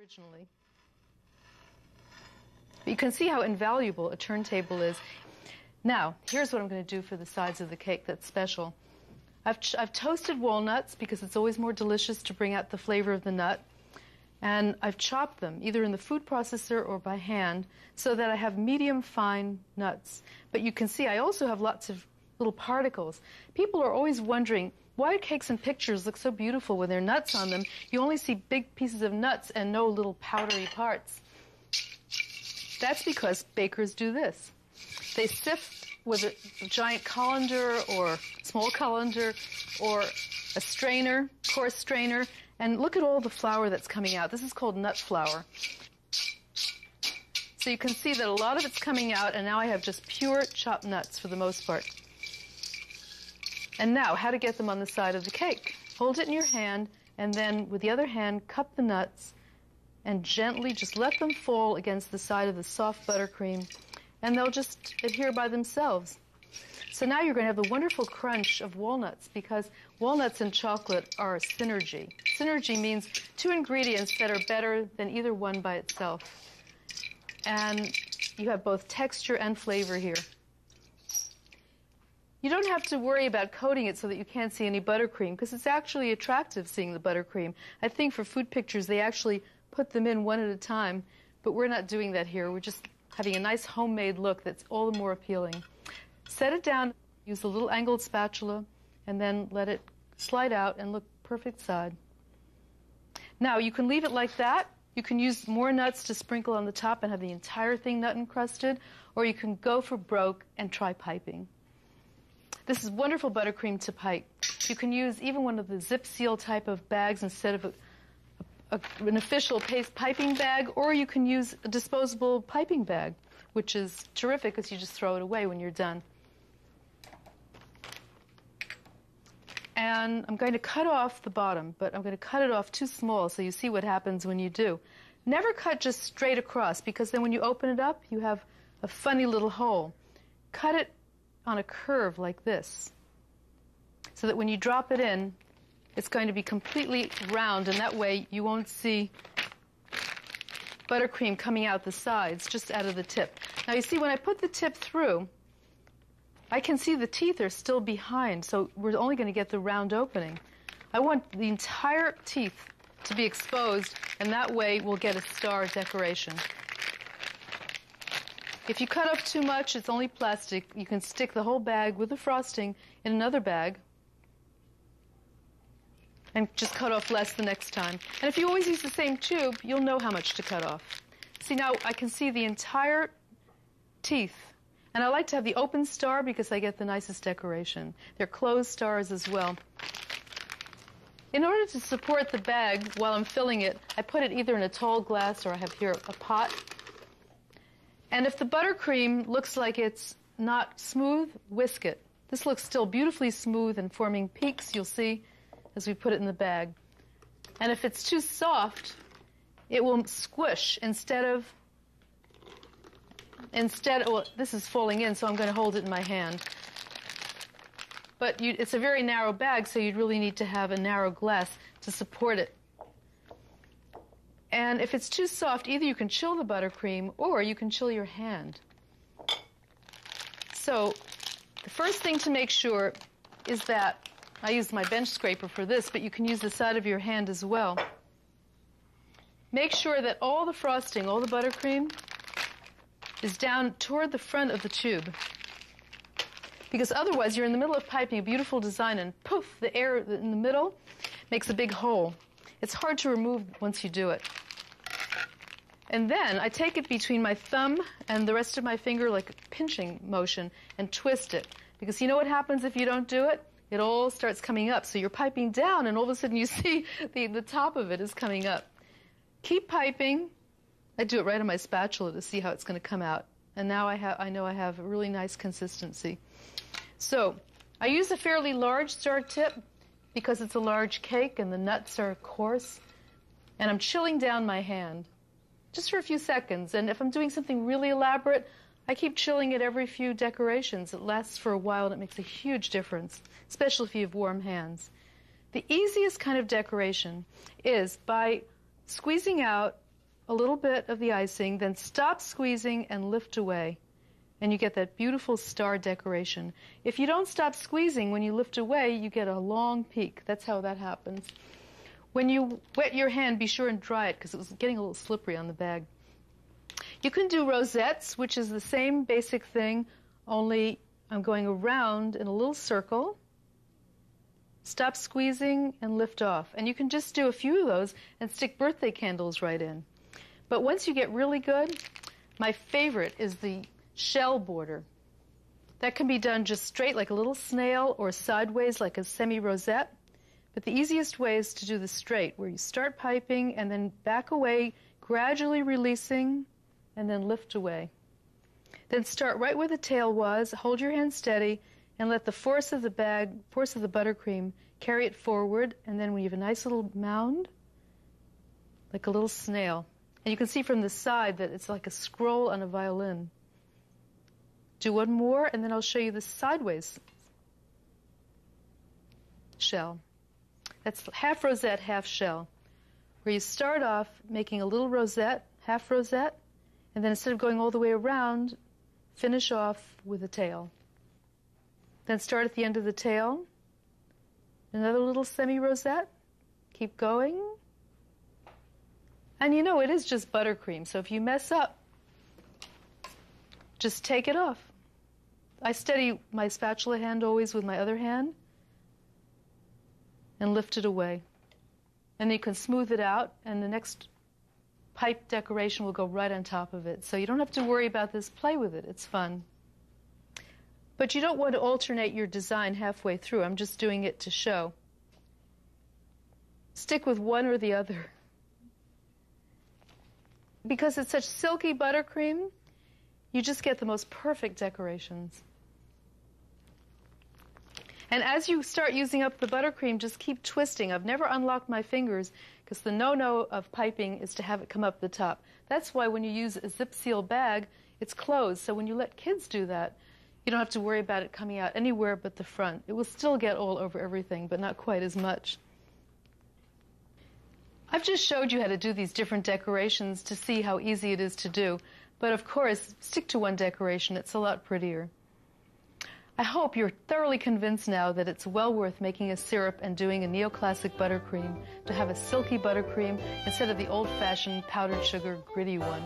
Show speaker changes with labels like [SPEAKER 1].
[SPEAKER 1] originally. But you can see how invaluable a turntable is. Now, here's what I'm going to do for the sides of the cake that's special. I've toasted walnuts because it's always more delicious to bring out the flavor of the nut. And I've chopped them, either in the food processor or by hand, so that I have medium fine nuts. But you can see I also have lots of little particles. People are always wondering, why do cakes and pictures look so beautiful when there are nuts on them? You only see big pieces of nuts and no little powdery parts. That's because bakers do this. They sift with a giant colander or small colander or a strainer, coarse strainer, and look at all the flour that's coming out. This is called nut flour. So you can see that a lot of it's coming out, and now I have just pure chopped nuts for the most part. And now, how to get them on the side of the cake. Hold it in your hand, and then with the other hand, cup the nuts, and gently just let them fall against the side of the soft buttercream, and they'll just adhere by themselves. So now you're going to have the wonderful crunch of walnuts, because walnuts and chocolate are a synergy. Synergy means two ingredients that are better than either one by itself. And you have both texture and flavor here. You don't have to worry about coating it so that you can't see any buttercream, because it's actually attractive seeing the buttercream. I think for food pictures they actually put them in one at a time, but we're not doing that here. We're just having a nice homemade look that's all the more appealing. Set it down, use a little angled spatula, and then let it slide out and look perfect side. Now, you can leave it like that. You can use more nuts to sprinkle on the top and have the entire thing nut encrusted, or you can go for broke and try piping. This is wonderful buttercream to pipe. You can use even one of the zip seal type of bags instead of an official paste piping bag, or you can use a disposable piping bag, which is terrific because you just throw it away when you're done. And I'm going to cut off the bottom, but I'm going to cut it off too small so you see what happens when you do. Never cut just straight across, because then when you open it up, you have a funny little hole. Cut it on a curve like this, so that when you drop it in, it's going to be completely round, and that way you won't see buttercream coming out the sides, just out of the tip. Now you see, when I put the tip through, I can see the teeth are still behind, so we're only going to get the round opening. I want the entire teeth to be exposed, and that way we'll get a star decoration. If you cut off too much, it's only plastic. You can stick the whole bag with the frosting in another bag and just cut off less the next time. And if you always use the same tube, you'll know how much to cut off. See, now I can see the entire teeth. And I like to have the open star because I get the nicest decoration. They're closed stars as well. In order to support the bag while I'm filling it, I put it either in a tall glass or I have here a pot. And if the buttercream looks like it's not smooth, whisk it. This looks still beautifully smooth and forming peaks, you'll see, as we put it in the bag. And if it's too soft, it will squish well, this is falling in, so I'm going to hold it in my hand. But it's a very narrow bag, so you'd really need to have a narrow glass to support it. And if it's too soft, either you can chill the buttercream or you can chill your hand. So the first thing to make sure is that, I use my bench scraper for this, but you can use the side of your hand as well. Make sure that all the frosting, all the buttercream, is down toward the front of the tube. Because otherwise you're in the middle of piping a beautiful design and poof, the air in the middle makes a big hole. It's hard to remove once you do it. And then I take it between my thumb and the rest of my finger like a pinching motion and twist it. Because you know what happens if you don't do it? It all starts coming up. So you're piping down and all of a sudden you see the top of it is coming up. Keep piping. I do it right on my spatula to see how it's going to come out. And now I know I have a really nice consistency. So I use a fairly large star tip because it's a large cake and the nuts are coarse. And I'm chilling down my hand just for a few seconds. And if I'm doing something really elaborate, I keep chilling it every few decorations. It lasts for a while and it makes a huge difference, especially if you have warm hands. The easiest kind of decoration is by squeezing out a little bit of the icing, then stop squeezing and lift away. And you get that beautiful star decoration. If you don't stop squeezing when you lift away, you get a long peak. That's how that happens. When you wet your hand, be sure and dry it because it was getting a little slippery on the bag. You can do rosettes, which is the same basic thing, only I'm going around in a little circle. Stop squeezing and lift off. And you can just do a few of those and stick birthday candles right in. But once you get really good, my favorite is the shell border. That can be done just straight like a little snail or sideways like a semi-rosette. But the easiest way is to do the straight, where you start piping and then back away, gradually releasing, and then lift away. Then start right where the tail was, hold your hand steady, and let the force of the buttercream, carry it forward, and then when you have a nice little mound, like a little snail. And you can see from the side that it's like a scroll on a violin. Do one more, and then I'll show you the sideways shell. That's half rosette, half shell, where you start off making a little rosette, half rosette, and then instead of going all the way around, finish off with a tail. Then start at the end of the tail, another little semi-rosette, keep going. And you know, it is just buttercream, so if you mess up, just take it off. I steady my spatula hand always with my other hand and lift it away. And then you can smooth it out, and the next pipe decoration will go right on top of it. So you don't have to worry about this. Play with it. It's fun. But you don't want to alternate your design halfway through. I'm just doing it to show. Stick with one or the other. Because it's such silky buttercream, you just get the most perfect decorations. And as you start using up the buttercream, just keep twisting. I've never unlocked my fingers because the no-no of piping is to have it come up the top. That's why when you use a zip seal bag, it's closed. So when you let kids do that, you don't have to worry about it coming out anywhere but the front. It will still get all over everything, but not quite as much. I've just showed you how to do these different decorations to see how easy it is to do. But of course, stick to one decoration. It's a lot prettier. I hope you're thoroughly convinced now that it's well worth making a syrup and doing a neoclassic buttercream to have a silky buttercream instead of the old-fashioned powdered sugar gritty one.